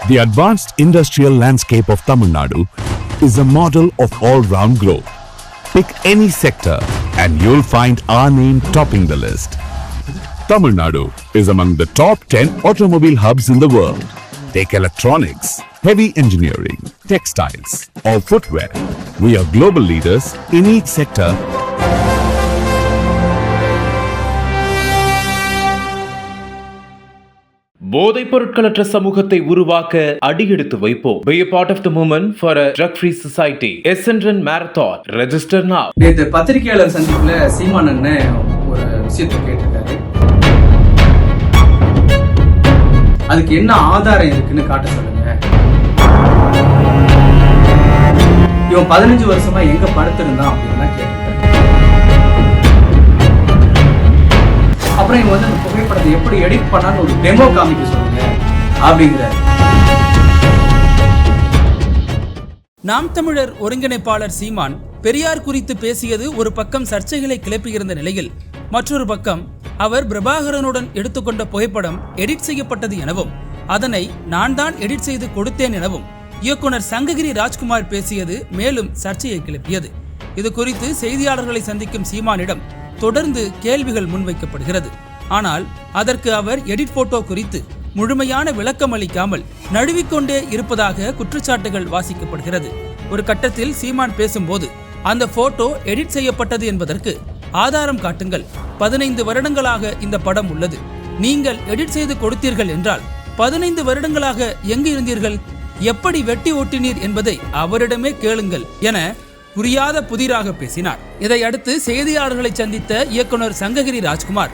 The advanced industrial landscape of Tamil Nadu is a model of all-round growth. Pick any sector and you'll find our name topping the list. Tamil Nadu is among the top 10 automobile hubs in the world. Take electronics, heavy engineering, textiles, or footwear. We are global leaders in each sector. போதைப் பொருட்களற்ற சமூகத்தை உருவாக்க அடியெடுத்து வைப்போம். Be a part of the movement for a drug-free society. Essendon Marathon. Register now. நேற்று பத்திரிகையாளர் சந்திப்புல சீமான் அண்ணன் ஒரு விஷயத்தை கேட்டிருக்காரு. அதுக்கு என்ன ஆதாரம் இருக்குன்னு காட்ட சொல்லுங்க. இவன் 15 வருஷமா எங்க படுத்திருந்தான் அப்படின்னு கேட்டிருக்காரு. அப்புறம் இவன் வந்து அந்த புகைப்படத்தை எப்படி எடிட் பண்ணான்னு ஒரு டெமோ காமிக்க சொல்லுங்க அப்படிங்கிறார். நாம் தமிழர் ஒருங்கிணைப்பாளர் சீமான் பெரியார் குறித்து பேசியது ஒரு பக்கம் சர்ச்சைகளை கிளப்பியிருந்த நிலையில் மற்றொரு பக்கம் அவர் பிரபாகரனுடன் எடுத்துக்கொண்ட புகைப்படம் எடிட் செய்யப்பட்டது எனவும் அதனை நான் தான் எடிட் செய்து கொடுத்தேன் எனவும் இயக்குனர் சங்ககிரி ராஜ்குமார் பேசியது மேலும் சர்ச்சையை கிளப்பியது. இது குறித்து செய்தியாளர்களை சந்திக்கும் சீமானிடம் தொடர்ந்து கேள்விகள் முன்வைக்கப்படுகிறது. ஆனால் அதற்கு அவர் எடிட் போட்டோ குறித்து முழுமையான விளக்கம் அளிக்காமல் நழுவிக்கொண்டே இருப்பதாக குற்றச்சாட்டுகள் வாசிக்கப்படுகிறது. ஒரு கட்டத்தில் சீமான் பேசும்போது அந்த போட்டோ எடிட் செய்யப்பட்டது என்பதற்கு ஆதாரம் காட்டுங்கள், 15 வருடங்களாக இந்த படம் உள்ளது, நீங்கள் எடிட் செய்து கொடுத்தீர்கள் என்றால் 15 வருடங்களாக எங்கு இருந்தீர்கள், எப்படி வெட்டி ஓட்டினீர் என்பதை அவரிடமே கேளுங்கள் என புரியாத புதிராக பேசினார். இதையடுத்து செய்தியாளர்களை சந்தித்த இயக்குனர் சங்ககிரி ராஜ்குமார்,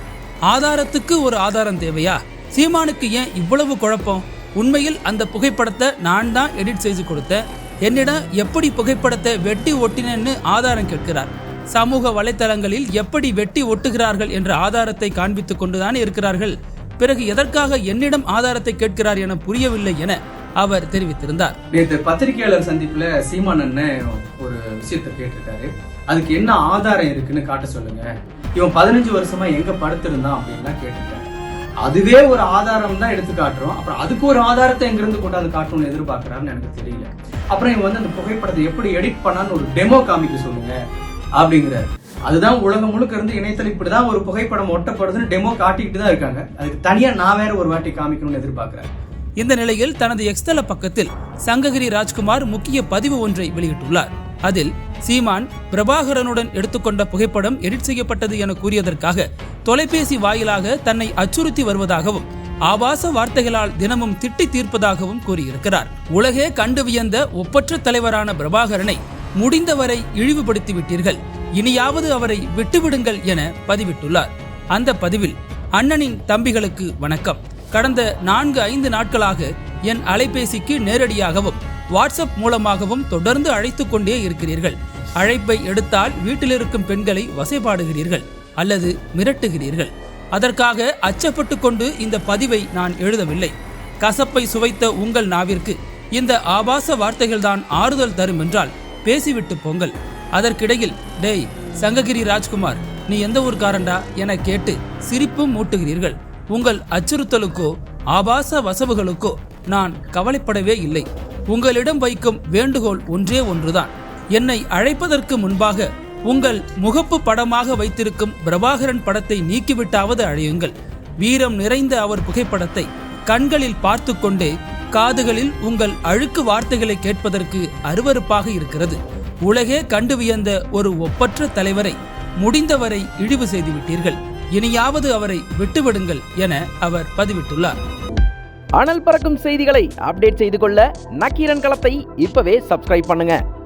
ஆதாரத்துக்கு ஒரு ஆதாரம் தேவையா, சீமானுக்கு ஏன் இவ்வளவு குழப்பம், உண்மையில் அந்த புகைப்படத்தை நான் தான் எடிட் செய்து கொடுத்தேன், என்னிடம் எப்படி புகைப்படத்தை வெட்டி ஒட்டினேன்னு ஆதாரம் கேட்கிறார், சமூக வலைத்தளங்களில் எப்படி வெட்டி ஒட்டுகிறார்கள் என்ற ஆதாரத்தை காண்பித்துக் கொண்டுதான் இருக்கிறார்கள், பிறகு எதற்காக என்னிடம் ஆதாரத்தை கேட்கிறார் என புரியவில்லை என அவர் தெரிவித்திருந்தார். நேற்று பத்திரிகையாளர் சந்திப்புல சீமான் அண்ணன் ஒரு விஷயத்தை கேட்டிருக்காரு. அதுக்கு என்ன ஆதாரம் இருக்குன்னு காட்ட சொல்லுங்க. இவன் 15 வருஷமா எங்க படுத்திருந்தான் அப்படின்னா கேட்டிருக்காரு. அதுவே ஒரு ஆதாரம் தான் எடுத்து காட்டுறோம். அப்புறம் அதுக்கு ஒரு ஆதாரத்தை எங்கிருந்து கொண்டாந்து காட்டணும்னு எதிர்பார்க்கிறான்னு எனக்கு தெரியல. அப்புறம் இவன் வந்து அந்த புகைப்படத்தை எப்படி எடிட் பண்ணான்னு ஒரு டெமோ காமிக்க சொல்லுங்க அப்படிங்கிறாரு. அதுதான் உலகம் முழுக்க இருந்து இணையத்தில் இப்படிதான் ஒரு புகைப்படம் ஒட்டப்படுதுன்னு டெமோ காட்டிக்கிட்டு தான் இருக்காங்க. அதுக்கு தனியா நான் வேற ஒரு வாட்டி காமிக்கணும்னு எதிர்பார்க்கிறேன். இந்த நிலையில் தனது எக்ஸ்தல பக்கத்தில் சங்ககிரி ராஜ்குமார் முக்கிய பதிவு ஒன்றை வெளியிட்டுள்ளார். அதில் சீமான் பிரபாகரனுடன் எடுத்துக்கொண்ட புகைப்படம் எடிட் செய்யப்பட்டது என கூறியதற்காக தொலைபேசி வாயிலாக தன்னை அச்சுறுத்தி வருவதாகவும் ஆபாச வார்த்தைகளால் தினமும் திட்டி தீர்ப்பதாகவும் கூறியிருக்கிறார். உலகே கண்டு வியந்த ஒப்பற்ற தலைவரான பிரபாகரனை முடிந்தவரை இழிவுபடுத்தி விட்டீர்கள், இனியாவது அவரை விட்டுவிடுங்கள் என பதிவிட்டுள்ளார். அந்த பதிவில் அண்ணனின் தம்பிகளுக்கு வணக்கம், கடந்த 4-5 நாட்களாக என் அலைபேசிக்கு நேரடியாகவும் வாட்ஸ்அப் மூலமாகவும் தொடர்ந்து அழைத்துக் கொண்டே இருக்கிறீர்கள். அழைப்பை எடுத்தால் வீட்டில் இருக்கும் பெண்களை வசைபாடுகிறீர்கள் அல்லது மிரட்டுகிறீர்கள். அதற்காக அச்சப்பட்டு கொண்டு இந்த பதிவை நான் எழுதவில்லை. கசப்பை சுவைத்த உங்கள் நாவிற்கு இந்த ஆபாச வார்த்தைகள் தான் ஆறுதல் தரும் என்றால் பேசிவிட்டு போங்கள். அதற்கிடையில் டேய் சங்ககிரி ராஜ்குமார், நீ எந்த ஊர்காரண்டா என கேட்டு சிரிப்பும் மூட்டுகிறீர்கள். உங்கள் அச்சுறுத்தலுக்கோ ஆபாச வசவுகளுக்கோ நான் கவலைப்படவே இல்லை. உங்களிடம் வைக்கும் வேண்டுகோள் ஒன்றே ஒன்றுதான், என்னை அழைப்பதற்கு முன்பாக உங்கள் முகப்பு படமாக வைத்திருக்கும் பிரபாகரன் படத்தை நீக்கிவிட்டாவது அழையுங்கள். வீரம் நிறைந்த அவர் புகைப்படத்தை கண்களில் பார்த்து கொண்டே காதுகளில் உங்கள் அழுக்கு வார்த்தைகளை கேட்பதற்கு அருவருப்பாக இருக்கிறது. உலகே கண்டு வியந்த ஒரு ஒப்பற்ற தலைவரை முடிந்தவரை இழிவு செய்துவிட்டீர்கள், இனியாவது அவரை விட்டுவிடுங்கள் என அவர் பதிவிட்டுள்ளார். அனல் பறக்கும் செய்திகளை அப்டேட் செய்து கொள்ள நக்கீரன் களத்தை இப்பவே சப்ஸ்கிரைப் பண்ணுங்க.